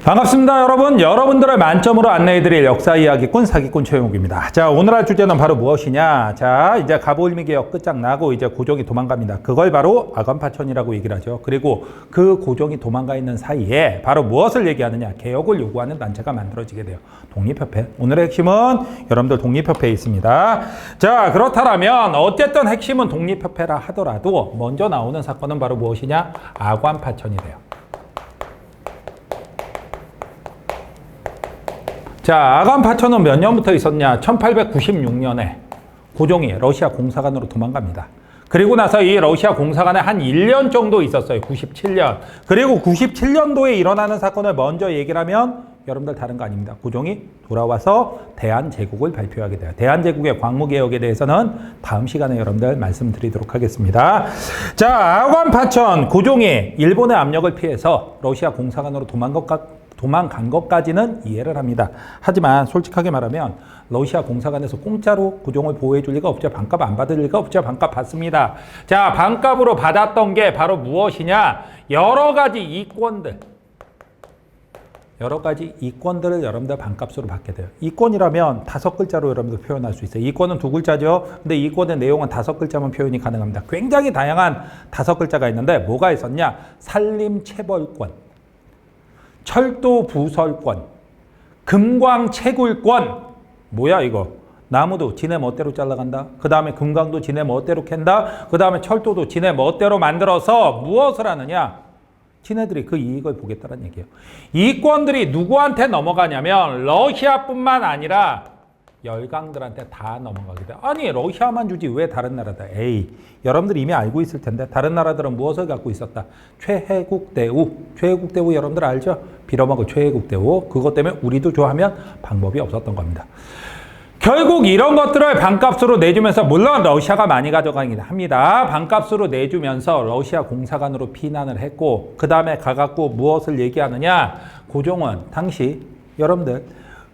반갑습니다, 여러분. 여러분들을 만점으로 안내해드릴 역사 이야기꾼 사기꾼 최영욱입니다. 자, 오늘 할 주제는 바로 무엇이냐? 자, 이제 갑오일미개혁 끝장나고 이제 고종이 도망갑니다. 그걸 바로 아관파천이라고 얘기를 하죠. 그리고 그 고종이 도망가 있는 사이에 바로 무엇을 얘기하느냐? 개혁을 요구하는 단체가 만들어지게 돼요. 독립협회. 오늘의 핵심은 여러분들 독립협회에 있습니다. 자, 그렇다면 어쨌든 핵심은 독립협회라 하더라도 먼저 나오는 사건은 바로 무엇이냐? 아관파천이 돼요. 자, 아관파천은 몇 년부터 있었냐? 1896년에 고종이 러시아 공사관으로 도망갑니다. 그리고 나서 이 러시아 공사관에 한 1년 정도 있었어요. 97년. 그리고 97년도에 일어나는 사건을 먼저 얘기를 하면 여러분들 다른 거 아닙니다. 고종이 돌아와서 대한제국을 발표하게 돼요. 대한제국의 광무개혁에 대해서는 다음 시간에 여러분들 말씀드리도록 하겠습니다. 자, 아관파천. 고종이 일본의 압력을 피해서 러시아 공사관으로 도망간 것까지는 이해를 합니다. 하지만 솔직하게 말하면 러시아 공사관에서 공짜로 고종을 보호해 줄 리가 없죠. 반값 안 받을 리가 없죠. 반값 받습니다. 자, 반값으로 받았던 게 바로 무엇이냐? 여러 가지 이권들을 여러분들 반값으로 받게 돼요. 이권이라면 5글자로 여러분들 표현할 수 있어요. 이권은 2글자죠. 근데 이권의 내용은 5글자만 표현이 가능합니다. 굉장히 다양한 5글자가 있는데 뭐가 있었냐? 산림체벌권, 철도 부설권, 금광 채굴권. 뭐야 이거? 나무도 지네 멋대로 잘라간다. 그 다음에 금광도 지네 멋대로 캔다. 그 다음에 철도도 지네 멋대로 만들어서 무엇을 하느냐? 지네들이 그 이익을 보겠다는 얘기예요. 이권들이 누구한테 넘어가냐면 러시아뿐만 아니라 열강들한테 다 넘어가게 돼. 아니, 러시아만 주지 왜 다른 나라다? 에이, 여러분들이 이미 알고 있을 텐데 다른 나라들은 무엇을 갖고 있었다? 최혜국대우. 최혜국대우 여러분들 알죠? 빌어먹을 최혜국대우. 그것 때문에 우리도 좋아하면 방법이 없었던 겁니다. 결국 이런 것들을 반값으로 내주면서, 물론 러시아가 많이 가져가긴 합니다. 반값으로 내주면서 러시아 공사관으로 피난을 했고, 그 다음에 가갖고 무엇을 얘기하느냐? 고종은 당시 여러분들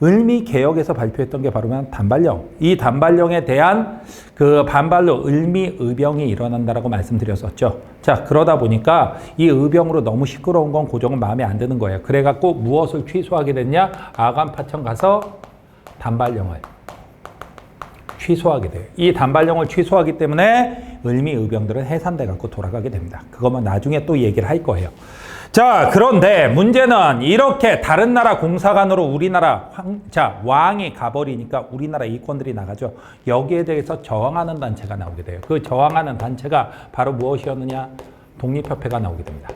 을미개혁에서 발표했던 게 바로 단발령. 이 단발령에 대한 그 반발로 을미의병이 일어난다라고 말씀드렸었죠. 자, 그러다 보니까 이 의병으로 너무 시끄러운 건 고종은 마음에 안 드는 거예요. 그래갖고 무엇을 취소하게 됐냐? 아관파천 가서 단발령을 취소하게 돼요. 이 단발령을 취소하기 때문에 을미의병들은 해산돼 갖고 돌아가게 됩니다. 그거만 나중에 또 얘기를 할 거예요. 자, 그런데 문제는 이렇게 다른 나라 공사관으로 우리나라 왕이 가버리니까 우리나라 이권들이 나가죠. 여기에 대해서 저항하는 단체가 나오게 돼요. 그 저항하는 단체가 바로 무엇이었느냐? 독립협회가 나오게 됩니다.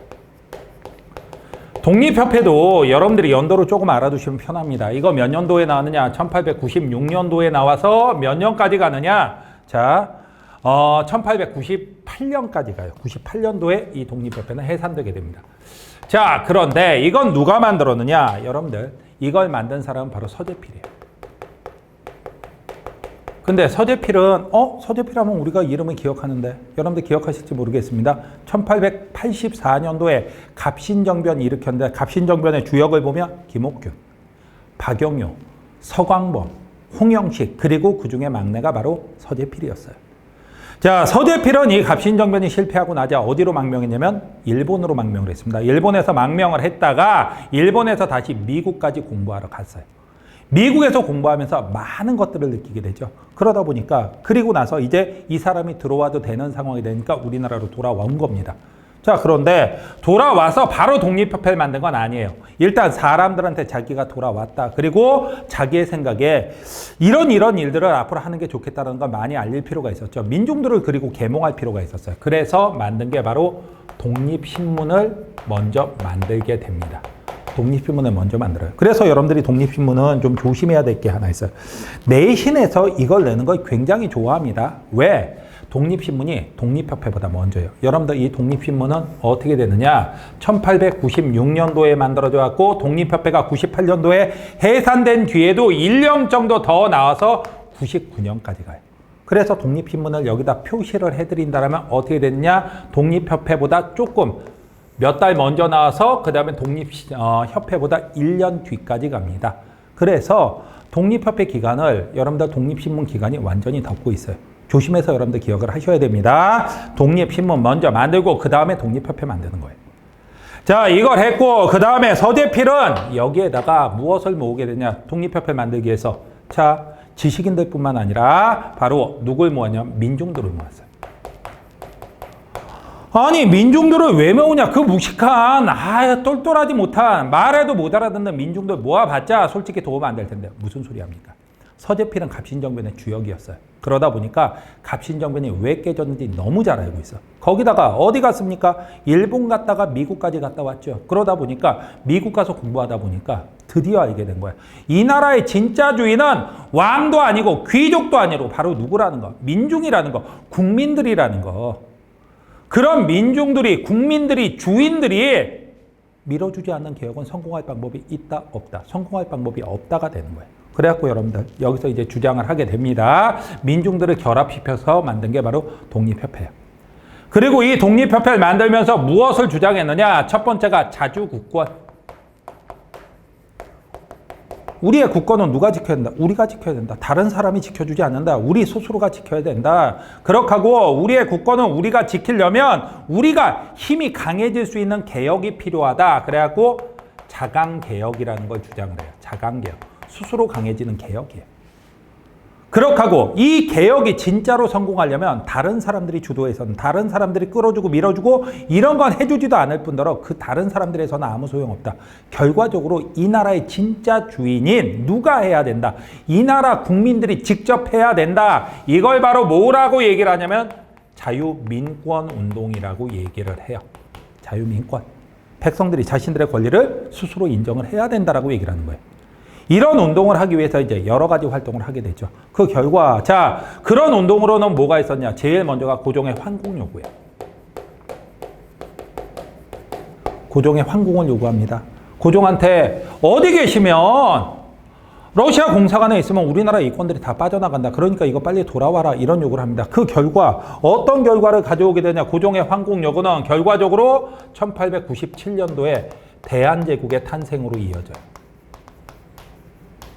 독립협회도 여러분들이 연도로 조금 알아두시면 편합니다. 이거 몇 년도에 나왔느냐? 1896년도에 나와서 몇 년까지 가느냐? 자, 1898년까지 가요. 98년도에 이 독립협회는 해산되게 됩니다. 자, 그런데 이건 누가 만들었느냐? 여러분들, 이걸 만든 사람은 바로 서재필이에요. 근데 서재필은, 서재필하면 우리가 이름을 기억하는데, 여러분들 기억하실지 모르겠습니다. 1884년도에 갑신정변이 일으켰는데, 갑신정변의 주역을 보면 김옥균, 박영효, 서광범, 홍영식, 그리고 그 중에 막내가 바로 서재필이었어요. 자, 서재필은 이 갑신정변이 실패하고 나자 어디로 망명했냐면 일본으로 망명을 했습니다. 일본에서 망명을 했다가 일본에서 다시 미국까지 공부하러 갔어요. 미국에서 공부하면서 많은 것들을 느끼게 되죠. 그러다 보니까 그리고 나서 이제 이 사람이 들어와도 되는 상황이 되니까 우리나라로 돌아온 겁니다. 자, 그런데 돌아와서 바로 독립협회를 만든 건 아니에요. 일단 사람들한테 자기가 돌아왔다. 그리고 자기의 생각에 이런 일들을 앞으로 하는 게 좋겠다는 걸 많이 알릴 필요가 있었죠. 민중들을 그리고 계몽할 필요가 있었어요. 그래서 만든 게 바로 독립신문을 먼저 만들게 됩니다. 독립신문을 먼저 만들어요. 그래서 여러분들이 독립신문은 좀 조심해야 될 게 하나 있어요. 내신에서 이걸 내는 걸 굉장히 좋아합니다. 왜? 독립신문이 독립협회보다 먼저예요. 여러분들 이 독립신문은 어떻게 되느냐? 1896년도에 만들어져 갖고 독립협회가 98년도에 해산된 뒤에도 1년 정도 더 나와서 99년까지 가요. 그래서 독립신문을 여기다 표시를 해드린다면 어떻게 됐냐? 독립협회보다 조금 몇 달 먼저 나와서 그 다음에 독립협회보다 1년 뒤까지 갑니다. 그래서 독립협회 기간을 여러분들 독립신문 기간이 완전히 덮고 있어요. 조심해서 여러분들 기억을 하셔야 됩니다. 독립신문 먼저 만들고 그 다음에 독립협회 만드는 거예요. 자, 이걸 했고 그 다음에 서재필은 여기에다가 무엇을 모으게 되냐. 독립협회 만들기 위해서. 자, 지식인들 뿐만 아니라 바로 누굴 모았냐. 민중들을 모았어요. 아니 민중들을 왜 모으냐. 그 무식한 똘똘하지 못한 말해도 못 알아듣는 민중들 모아봤자 솔직히 도움 안 될 텐데 무슨 소리 합니까. 서재필은 갑신정변의 주역이었어요. 그러다 보니까 갑신정변이 왜 깨졌는지 너무 잘 알고 있어. 거기다가 어디 갔습니까? 일본 갔다가 미국까지 갔다 왔죠. 그러다 보니까 미국 가서 공부하다 보니까 드디어 알게 된 거야. 이 나라의 진짜 주인은 왕도 아니고 귀족도 아니고 바로 누구라는 거. 민중이라는 거. 국민들이라는 거. 그런 민중들이, 국민들이, 주인들이 밀어주지 않는 개혁은 성공할 방법이 있다, 없다. 성공할 방법이 없다가 되는 거예요. 그래갖고 여러분들 여기서 이제 주장을 하게 됩니다. 민중들을 결합시켜서 만든 게 바로 독립협회예요. 그리고 이 독립협회를 만들면서 무엇을 주장했느냐? 첫 번째가 자주국권. 우리의 국권은 누가 지켜야 된다? 우리가 지켜야 된다. 다른 사람이 지켜주지 않는다. 우리 스스로가 지켜야 된다. 그렇게 하고 우리의 국권은 우리가 지키려면 우리가 힘이 강해질 수 있는 개혁이 필요하다. 그래갖고 자강개혁이라는 걸 주장을 해요. 자강개혁. 스스로 강해지는 개혁이에요. 그렇게 하고 이 개혁이 진짜로 성공하려면 다른 사람들이 주도해서는 다른 사람들이 끌어주고 밀어주고 이런 건 해주지도 않을 뿐더러 그 다른 사람들에서는 아무 소용없다. 결과적으로 이 나라의 진짜 주인인 누가 해야 된다. 이 나라 국민들이 직접 해야 된다. 이걸 바로 뭐라고 얘기를 하냐면 자유민권운동이라고 얘기를 해요. 자유민권. 백성들이 자신들의 권리를 스스로 인정을 해야 된다라고 얘기를 하는 거예요. 이런 운동을 하기 위해서 이제 여러 가지 활동을 하게 되죠. 그 결과, 자, 그런 운동으로는 뭐가 있었냐? 제일 먼저가 고종의 환궁 요구예요. 고종의 환궁을 요구합니다. 고종한테 어디 계시면 러시아 공사관에 있으면 우리나라 이권들이 다 빠져나간다. 그러니까 이거 빨리 돌아와라. 이런 요구를 합니다. 그 결과, 어떤 결과를 가져오게 되냐? 고종의 환궁 요구는 결과적으로 1897년도에 대한제국의 탄생으로 이어져요.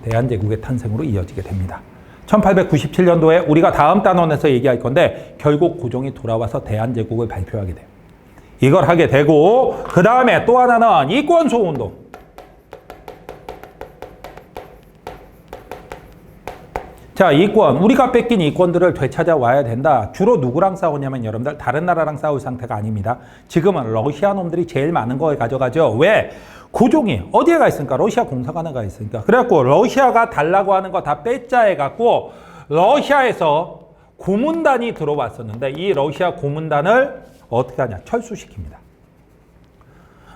대한제국의 탄생으로 이어지게 됩니다. 1897년도에 우리가 다음 단원에서 얘기할 건데 결국 고종이 돌아와서 대한제국을 발표하게 돼요. 이걸 하게 되고 그 다음에 또 하나는 이권소운동. 자, 이권. 우리가 뺏긴 이권들을 되찾아와야 된다. 주로 누구랑 싸우냐면 여러분들 다른 나라랑 싸울 상태가 아닙니다. 지금은 러시아 놈들이 제일 많은 걸 가져가죠. 왜? 고종이 어디에 가 있습니까? 러시아 공사관에 가 있으니까. 그래갖고 러시아가 달라고 하는 거 다 뺏자 해갖고 러시아에서 고문단이 들어왔었는데 이 러시아 고문단을 어떻게 하냐? 철수시킵니다.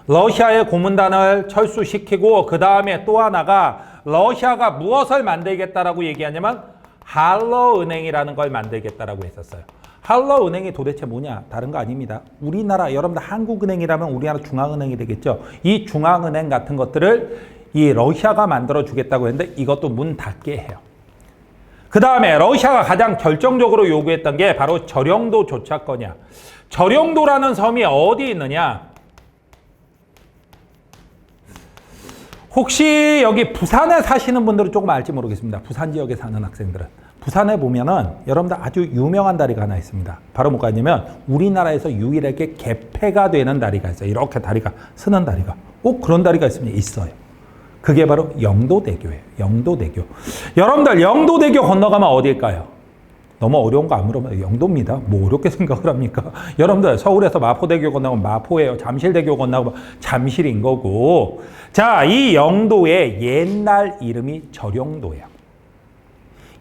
러시아의 고문단을 철수시키고 그 다음에 또 하나가 러시아가 무엇을 만들겠다라고 얘기하냐면 한러은행이라는 걸 만들겠다라고 했었어요. 한러은행이 도대체 뭐냐? 다른 거 아닙니다. 우리나라 여러분들 한국은행이라면 우리나라 중앙은행이 되겠죠. 이 중앙은행 같은 것들을 이 러시아가 만들어 주겠다고 했는데 이것도 문 닫게 해요. 그 다음에 러시아가 가장 결정적으로 요구했던 게 바로 저령도 조차권이야. 저령도라는 섬이 어디 있느냐? 혹시 여기 부산에 사시는 분들은 조금 알지 모르겠습니다. 부산 지역에 사는 학생들은. 부산에 보면은 여러분들 아주 유명한 다리가 하나 있습니다. 바로 뭐가 있냐면 우리나라에서 유일하게 개폐가 되는 다리가 있어요. 이렇게 다리가 서는 다리가. 꼭 그런 다리가 있으면 있어요. 그게 바로 영도대교예요. 영도대교. 여러분들 영도대교 건너가면 어디일까요? 너무 어려운 거 안 물어봐요. 영도입니다. 뭐 어렵게 생각을 합니까? 여러분들 서울에서 마포대교 건너면 마포예요. 잠실대교 건너면 잠실인 거고. 자, 이 영도의 옛날 이름이 저령도예요.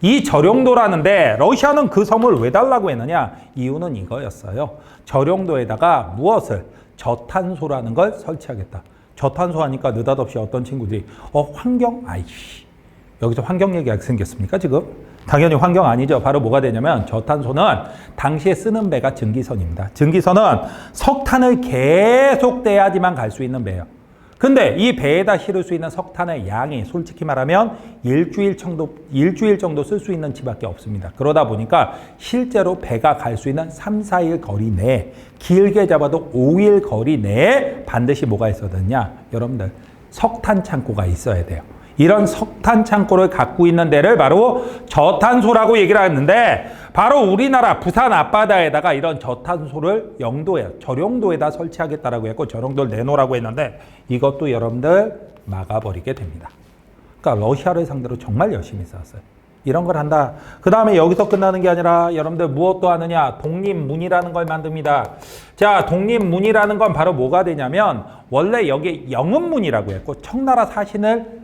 이 저령도라는데 러시아는 그 섬을 왜 달라고 했느냐? 이유는 이거였어요. 저령도에다가 무엇을? 저탄소라는 걸 설치하겠다. 저탄소 하니까 느닷없이 어떤 친구들이 환경? 아이씨. 여기서 환경 얘기가 생겼습니까 지금? 당연히 환경 아니죠. 바로 뭐가 되냐면 저탄소는 당시에 쓰는 배가 증기선입니다. 증기선은 석탄을 계속 떼야지만 갈 수 있는 배예요. 근데 이 배에다 실을 수 있는 석탄의 양이 솔직히 말하면 일주일 정도 쓸 수 있는 치밖에 없습니다. 그러다 보니까 실제로 배가 갈 수 있는 3, 4일 거리 내에 길게 잡아도 5일 거리 내에 반드시 뭐가 있어야 되냐? 여러분들 석탄 창고가 있어야 돼요. 이런 석탄 창고를 갖고 있는 데를 바로 저탄소라고 얘기를 하는데 바로 우리나라 부산 앞바다에다가 이런 저탄소를 영도에, 저룡도에다 설치하겠다라고 했고 저룡도를 내놓으라고 했는데 이것도 여러분들 막아버리게 됩니다. 그러니까 러시아를 상대로 정말 열심히 싸웠어요. 이런 걸 한다. 그 다음에 여기서 끝나는 게 아니라 여러분들 무엇도 하느냐? 독립문이라는 걸 만듭니다. 자, 독립문이라는 건 바로 뭐가 되냐면 원래 여기 영은문이라고 했고 청나라 사신을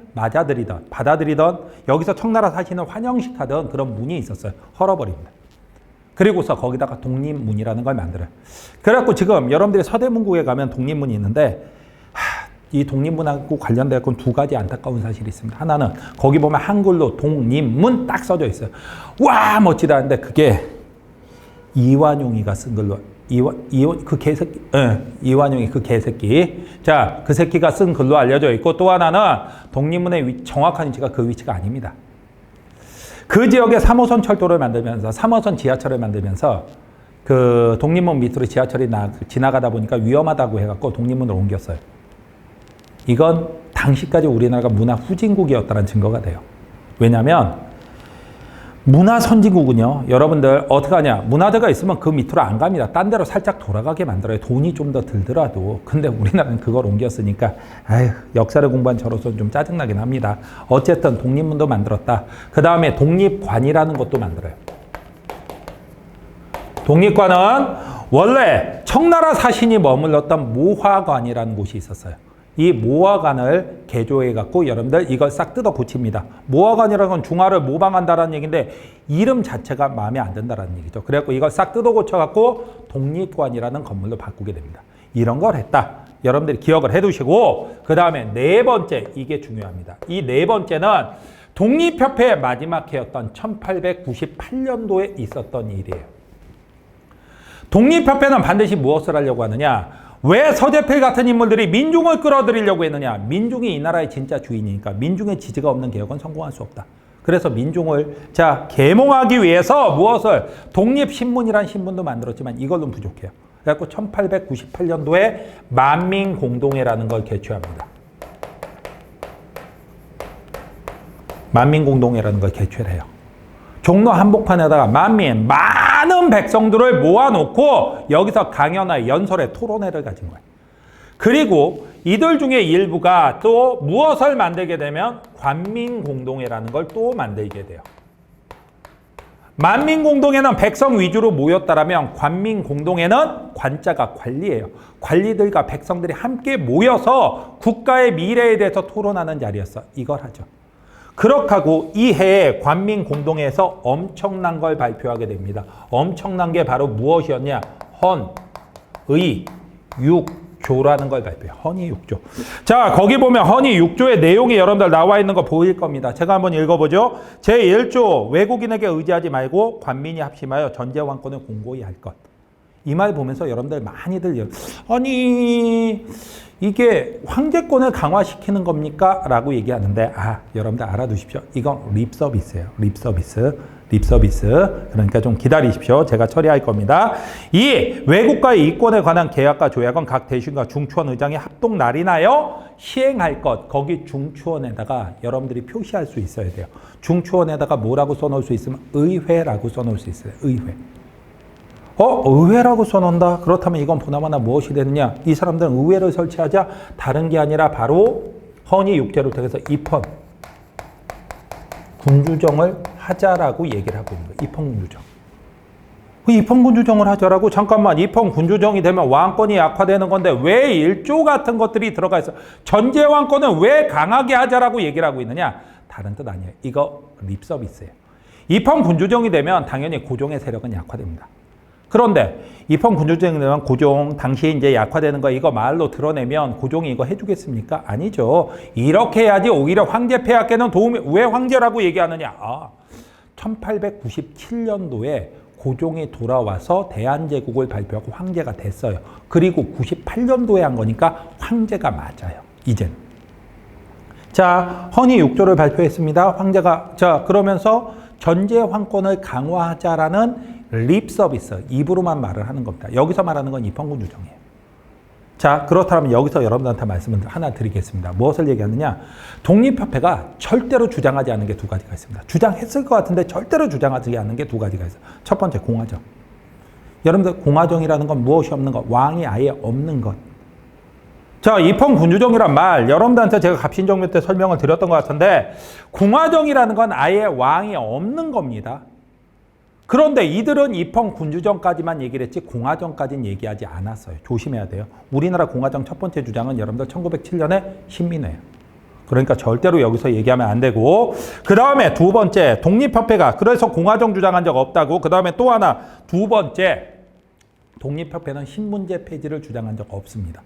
받아들이던 여기서 청나라 사신을 환영식하던 그런 문이 있었어요. 헐어버립니다. 그리고서 거기다가 독립문이라는 걸 만들어요. 그래갖고 지금 여러분들이 서대문구에 가면 독립문이 있는데 이 독립문하고 관련된 건 두 가지 안타까운 사실이 있습니다. 하나는 거기 보면 한글로 독립문 딱 써져 있어요. 와 멋지다 하는데 그게 이완용이가 쓴 글로 이완용이 그 개새끼. 자, 그 새끼가 쓴 글로 알려져 있고 또 하나는 독립문의 정확한 위치가 그 위치가 아닙니다. 그 지역에 3호선 철도를 만들면서 3호선 지하철을 만들면서 그 독립문 밑으로 지하철이 지나가다 보니까 위험하다고 해갖고 독립문을 옮겼어요. 이건 당시까지 우리나라가 문화 후진국이었다는 증거가 돼요. 왜냐하면 문화 선진국은요. 여러분들 어떻게 하냐. 문화재가 있으면 그 밑으로 안 갑니다. 딴 데로 살짝 돌아가게 만들어요. 돈이 좀 더 들더라도. 근데 우리나라는 그걸 옮겼으니까 아휴, 역사를 공부한 저로서는 좀 짜증나긴 합니다. 어쨌든 독립문도 만들었다. 그 다음에 독립관이라는 것도 만들어요. 독립관은 원래 청나라 사신이 머물렀던 모화관이라는 곳이 있었어요. 이 모화관을 개조해갖고 여러분들 이걸 싹 뜯어 고칩니다. 모화관이라는 건 중화를 모방한다라는 얘기인데 이름 자체가 마음에 안 든다라는 얘기죠. 그래갖고 이걸 싹 뜯어 고쳐갖고 독립관이라는 건물로 바꾸게 됩니다. 이런 걸 했다. 여러분들이 기억을 해두시고 그 다음에 네 번째, 이게 중요합니다. 이 네 번째는 독립협회의 마지막 해였던 1898년도에 있었던 일이에요. 독립협회는 반드시 무엇을 하려고 하느냐? 왜 서재필 같은 인물들이 민중을 끌어들이려고 했느냐? 민중이 이 나라의 진짜 주인이니까 민중의 지지가 없는 개혁은 성공할 수 없다. 그래서 민중을 계몽하기 위해서 무엇을? 독립신문이라는 신문도 만들었지만 이걸로는 부족해요. 그래서 1898년도에 만민공동회라는 걸 개최합니다. 만민공동회라는 걸 개최를 해요. 종로 한복판에다가 많은 백성들을 모아놓고 여기서 강연회, 연설회, 토론회를 가진 거예요. 그리고 이들 중에 일부가 또 무엇을 만들게 되면 관민공동회라는 걸 또 만들게 돼요. 만민공동회는 백성 위주로 모였다라면 관민공동회는 관자가 관리예요. 관리들과 백성들이 함께 모여서 국가의 미래에 대해서 토론하는 자리였어. 이걸 하죠. 그렇게 하고 이 해에 관민공동회에서 엄청난 걸 발표하게 됩니다. 엄청난 게 바로 무엇이었냐? 헌, 의, 육조라는 걸 발표해요. 헌의 육조. 자, 거기 보면 헌의 육조의 내용이 여러분들 나와 있는 거 보일 겁니다. 제가 한번 읽어보죠. 제1조, 외국인에게 의지하지 말고 관민이 합심하여 전제왕권을 공고히 할 것. 이 말 보면서 여러분들 많이들 아니 이게 황제권을 강화시키는 겁니까? 라고 얘기하는데 여러분들 알아두십시오. 이건 립서비스예요. 립서비스. 그러니까 좀 기다리십시오. 제가 처리할 겁니다. 이 외국과의 이권에 관한 계약과 조약은 각 대신과 중추원 의장이 합동 날인하여 시행할 것. 거기 중추원에다가 여러분들이 표시할 수 있어야 돼요. 중추원에다가 뭐라고 써놓을 수 있으면 의회라고 써놓을 수 있어요. 의회. 의회라고 써놓는다? 그렇다면 이건 보나마나 무엇이 되느냐? 이 사람들은 의회를 설치하자 다른 게 아니라 바로 헌의 육제를 통해서 입헌, 군주정을 하자라고 얘기를 하고 있는 거예요. 입헌군주정. 입헌군주정을 하자라고? 잠깐만, 입헌군주정이 되면 왕권이 약화되는 건데 왜 일조 같은 것들이 들어가 있어? 전제왕권은 왜 강하게 하자라고 얘기를 하고 있느냐? 다른 뜻 아니에요. 이거 립서비스예요. 입헌군주정이 되면 당연히 고종의 세력은 약화됩니다. 그런데 입헌군주정이 되면 고종 당시에 이제 약화되는 거 이거 말로 드러내면 고종이 이거 해주겠습니까? 아니죠. 이렇게 해야지 오히려 황제 폐하께는 도움이. 왜 황제라고 얘기하느냐? 1897년도에 고종이 돌아와서 대한제국을 발표하고 황제가 됐어요. 그리고 98년도에 한 거니까 황제가 맞아요. 이제는. 자, 헌의 6조를 발표했습니다. 황제가. 자, 그러면서 전제 황권을 강화하자라는 립 서비스, 입으로만 말을 하는 겁니다. 여기서 말하는 건 입헌군주정이에요. 자, 그렇다면 여기서 여러분들한테 말씀을 하나 드리겠습니다. 무엇을 얘기하느냐? 독립협회가 절대로 주장하지 않는 게 두 가지가 있습니다. 주장했을 것 같은데 절대로 주장하지 않는 게 두 가지가 있어요. 첫 번째, 공화정. 여러분들, 공화정이라는 건 무엇이 없는 것? 왕이 아예 없는 것. 자, 입헌군주정이란 말, 여러분들한테 제가 갑신정변 때 설명을 드렸던 것 같은데, 공화정이라는 건 아예 왕이 없는 겁니다. 그런데 이들은 입헌군주정까지만 얘기를 했지 공화정까지는 얘기하지 않았어요. 조심해야 돼요. 우리나라 공화정 첫 번째 주장은 여러분들 1907년에 신민회예요. 그러니까 절대로 여기서 얘기하면 안 되고, 그 다음에 두 번째, 독립협회가 그래서 공화정 주장한 적 없다고. 그 다음에 또 하나, 두 번째, 독립협회는 신분제 폐지를 주장한 적 없습니다.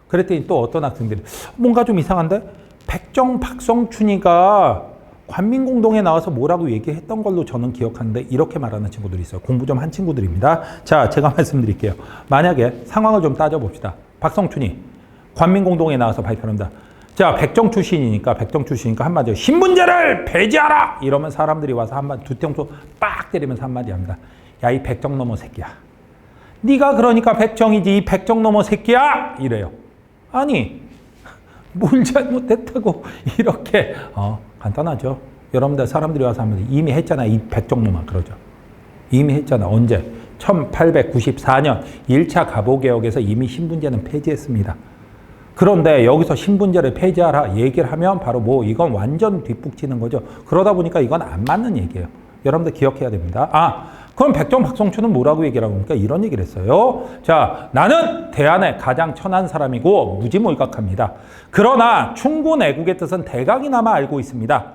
그랬더니 또 어떤 학생들이 뭔가 좀 이상한데? 백정 박성춘이가 관민공동에 나와서 뭐라고 얘기했던 걸로 저는 기억하는데 이렇게 말하는 친구들이 있어요. 공부 좀 한 친구들입니다. 자, 제가 말씀드릴게요. 만약에 상황을 좀 따져봅시다. 박성춘이 관민공동에 나와서 발표합니다. 자, 백정 출신이니까 한마디로 신분제를 폐지하라! 이러면 사람들이 와서 한마디, 두통소 빡 때리면서 한마디 합니다. 야, 이 백정놈의 새끼야. 네가 그러니까 백정이지, 이 백정놈의 새끼야! 이래요. 아니, 뭘 잘못했다고 이렇게 간단하죠. 여러분들 사람들이 와서 하면 이미 했잖아. 이 백정놈아 그러죠. 이미 했잖아. 언제? 1894년 1차 갑오개혁에서 이미 신분제는 폐지했습니다. 그런데 여기서 신분제를 폐지하라 얘기를 하면 바로 뭐 이건 완전 뒷북치는 거죠. 그러다 보니까 이건 안 맞는 얘기예요. 여러분들 기억해야 됩니다. 그럼 백정 박성춘은 뭐라고 얘기를 하고 그러니까 이런 얘기를 했어요. 자, 나는 대한의 가장 천한 사람이고 무지몰각합니다. 그러나 충군 애국의 뜻은 대강이나마 알고 있습니다.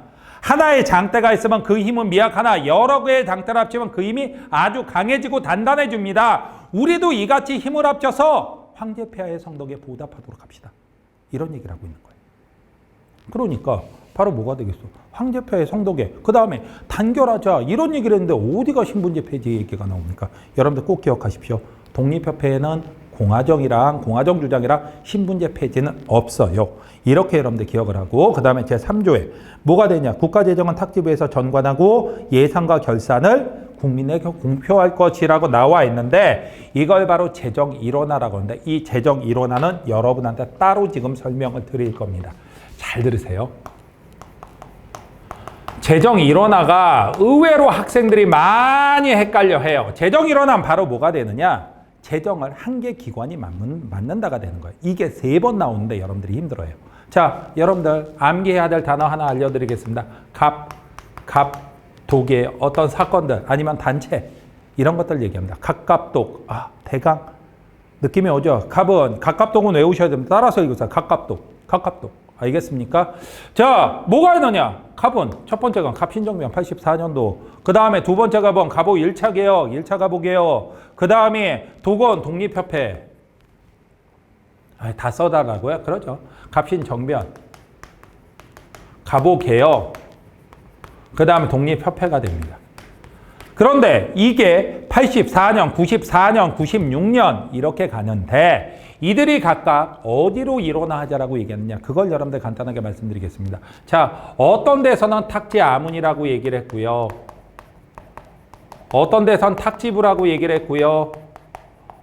하나의 장대가 있으면 그 힘은 미약하나 여러 개의 장대를 합치면 그 힘이 아주 강해지고 단단해집니다. 우리도 이같이 힘을 합쳐서 황제 폐하의 성덕에 보답하도록 합시다. 이런 얘기를 하고 있는 거예요. 그러니까 바로 뭐가 되겠어? 황제폐하의 성덕에 그 다음에 단결하자 이런 얘기를 했는데 어디가 신분제 폐지 얘기가 나옵니까? 여러분들 꼭 기억하십시오. 독립협회에는 공화정 주장이랑 신분제 폐지는 없어요. 이렇게 여러분들 기억을 하고 그 다음에 제3조에 뭐가 되냐? 국가재정은 탁지부에서 전관하고 예산과 결산을 국민에게 공표할 것이라고 나와 있는데 이걸 바로 재정일원화라고 하는데 이 재정일원화는 여러분한테 따로 지금 설명을 드릴 겁니다. 잘 들으세요. 재정일원화가 의외로 학생들이 많이 헷갈려 해요. 재정일원화는 바로 뭐가 되느냐? 재정을 한 개 기관이 맡는다가 되는 거예요. 이게 3번 나오는데 여러분들이 힘들어요. 자, 여러분들 암기해야 될 단어 하나 알려드리겠습니다. 독의 어떤 사건들 아니면 단체 이런 것들 얘기합니다. 갑갑독, 대강 느낌이 오죠? 갑갑독은 외우셔야 됩니다. 따라서 읽으세요. 갑갑독. 알겠습니까? 자, 뭐가 있느냐? 갑은 첫 번째 건 갑신정변 84년도. 그 다음에 두 번째 갑은 갑오 1차 개혁, 1차 갑오개혁. 그 다음에 독원 독립협회. 다 써달라고요? 그러죠. 갑신정변, 갑오개혁. 그 다음에 독립협회가 됩니다. 그런데 이게 84년, 94년, 96년 이렇게 가는데 이들이 각각 어디로 일원화하자라고 얘기했느냐. 그걸 여러분들 간단하게 말씀드리겠습니다. 자, 어떤 데서는 탁지 아문이라고 얘기를 했고요. 어떤 데선 탁지부라고 얘기를 했고요.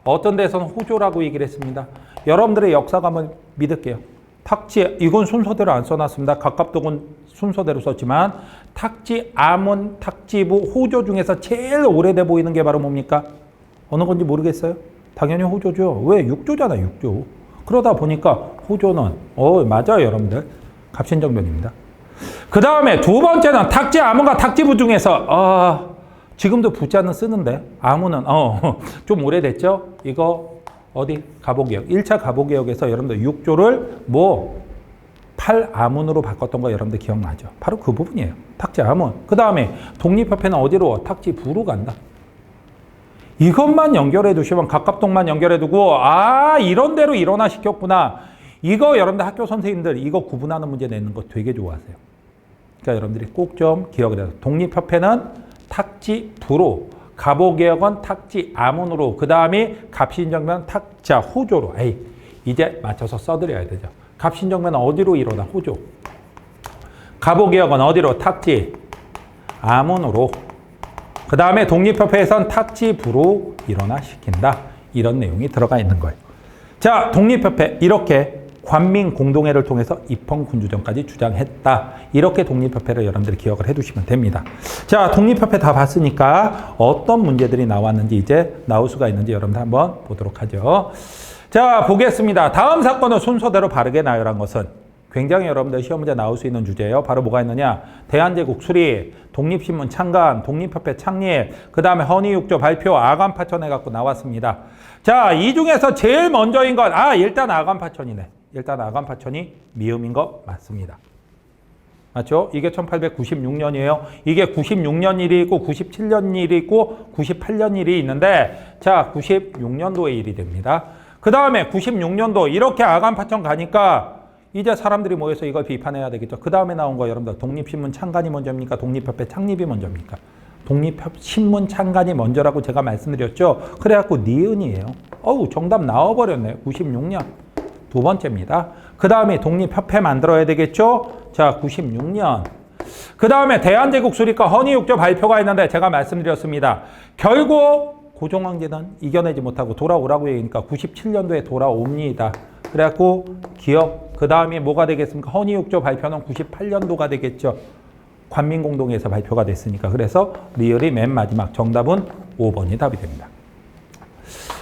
어떤 데서는 호조라고 얘기를 했습니다. 여러분들의 역사감을 믿을게요. 탁지, 이건 순서대로 안 써놨습니다. 갑갑독은 순서대로 썼지만 탁지, 아문, 탁지부, 호조 중에서 제일 오래돼 보이는 게 바로 뭡니까? 어느 건지 모르겠어요? 당연히 호조죠. 왜? 6조잖아, 6조. 그러다 보니까 호조는 맞아요, 여러분들. 갑신정변입니다. 그 다음에 두 번째는 탁지, 아문과 탁지부 중에서 지금도 부자는 쓰는데 아문은 좀 오래됐죠? 이거 어디? 갑오개혁. 1차 갑오개혁에서 여러분들 6조를 8아문으로 바꿨던 거 여러분들 기억나죠? 바로 그 부분이에요. 탁지, 아문. 그 다음에 독립협회는 어디로? 탁지부로 간다. 이것만 연결해 두시면 갑갑독만 연결해 두고 이런 대로 일원화시켰구나. 이거 여러분들 학교 선생님들 이거 구분하는 문제 내는 거 되게 좋아하세요. 그러니까 여러분들이 꼭 좀 기억을 해서 독립협회는 탁지부로, 갑오개혁은 탁지 아문으로, 그 다음에 갑신정변 탁자 호조로. 이제 맞춰서 써드려야 되죠. 갑신정변은 어디로 일어나? 호조. 갑오개혁은 어디로? 탁지 아문으로. 그 다음에 독립협회에선 탁지부로 일원화시킨다. 이런 내용이 들어가 있는 거예요. 자, 독립협회 이렇게 관민공동회를 통해서 입헌군주정까지 주장했다. 이렇게 독립협회를 여러분들이 기억을 해두시면 됩니다. 자, 독립협회 다 봤으니까 어떤 문제들이 나왔는지 이제 나올 수가 있는지 여러분들 한번 보도록 하죠. 자, 보겠습니다. 다음 사건을 순서대로 바르게 나열한 것은 굉장히 여러분들 시험 문제 나올 수 있는 주제예요. 바로 뭐가 있느냐? 대한제국 수립, 독립신문 창간, 독립협회 창립, 그 다음에 헌의육조 발표, 아간파천 해갖고 나왔습니다. 자, 이 중에서 제일 먼저인 건 일단 아간파천이네. 일단 아간파천이 미음인 거 맞습니다. 맞죠? 이게 1896년이에요. 이게 96년 일이 있고 97년 일이 있고 98년 일이 있는데 자, 96년도의 일이 됩니다. 그 다음에 96년도 이렇게 아간파천 가니까 이제 사람들이 모여서 이걸 비판해야 되겠죠. 그 다음에 나온 거 여러분들 독립신문 창간이 먼저입니까? 독립협회 창립이 먼저입니까? 독립신문 창간이 먼저라고 제가 말씀드렸죠. 그래갖고 니은이에요. 정답 나와버렸네. 96년. 두 번째입니다. 그 다음에 독립협회 만들어야 되겠죠? 자, 96년. 그 다음에 대한제국 수립과 헌의육조 발표가 있는데 제가 말씀드렸습니다. 결국 고종황제는 이겨내지 못하고 돌아오라고 얘기니까 97년도에 돌아옵니다. 그래갖고 기억, 그 다음에 뭐가 되겠습니까? 헌의육조 발표는 98년도가 되겠죠. 관민공동회에서 발표가 됐으니까. 그래서 리얼이 맨 마지막 정답은 5번이 답이 됩니다.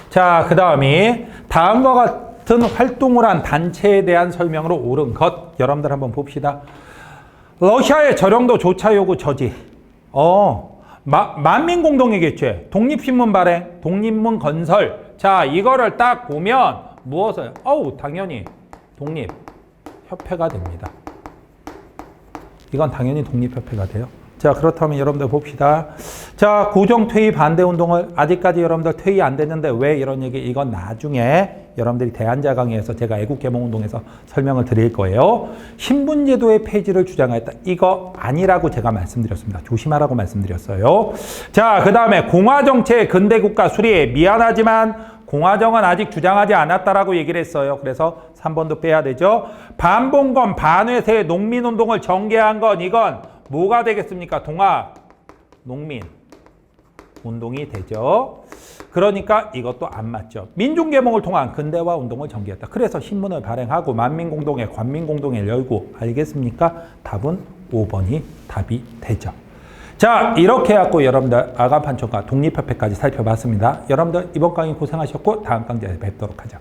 자, 그 다음에 다음과 같은 활동을 한 단체에 대한 설명으로 옳은 것 여러분들 한번 봅시다. 러시아의 저령도 조차 요구 저지. 만민공동회겠죠. 독립신문 발행, 독립문 건설. 자, 이거를 딱 보면 무엇을? 당연히 독립협회가 됩니다. 이건 당연히 독립협회가 돼요. 자, 그렇다면 여러분들 봅시다. 자, 고종퇴위 반대운동을 아직까지 여러분들 퇴위 안 됐는데 왜 이런 얘기? 이건 나중에 여러분들이 대한자 강의에서 제가 애국개몽운동에서 설명을 드릴 거예요. 신분제도의 폐지를 주장했다. 이거 아니라고 제가 말씀드렸습니다. 조심하라고 말씀드렸어요. 자, 그 다음에 공화정치의 근대국가 수립. 미안하지만 공화정은 아직 주장하지 않았다라고 얘기를 했어요. 그래서 3번도 빼야 되죠. 반봉건, 반회세, 농민운동을 전개한 건 이건 뭐가 되겠습니까? 동학, 농민 운동이 되죠. 그러니까 이것도 안 맞죠. 민중계몽을 통한 근대화 운동을 전개했다. 그래서 신문을 발행하고 만민공동회, 관민공동회를 열고 알겠습니까? 답은 5번이 답이 되죠. 자, 이렇게 해갖고 여러분들 아간판천과 독립협회까지 살펴봤습니다. 여러분들 이번 강의 고생하셨고 다음 강좌에 뵙도록 하죠.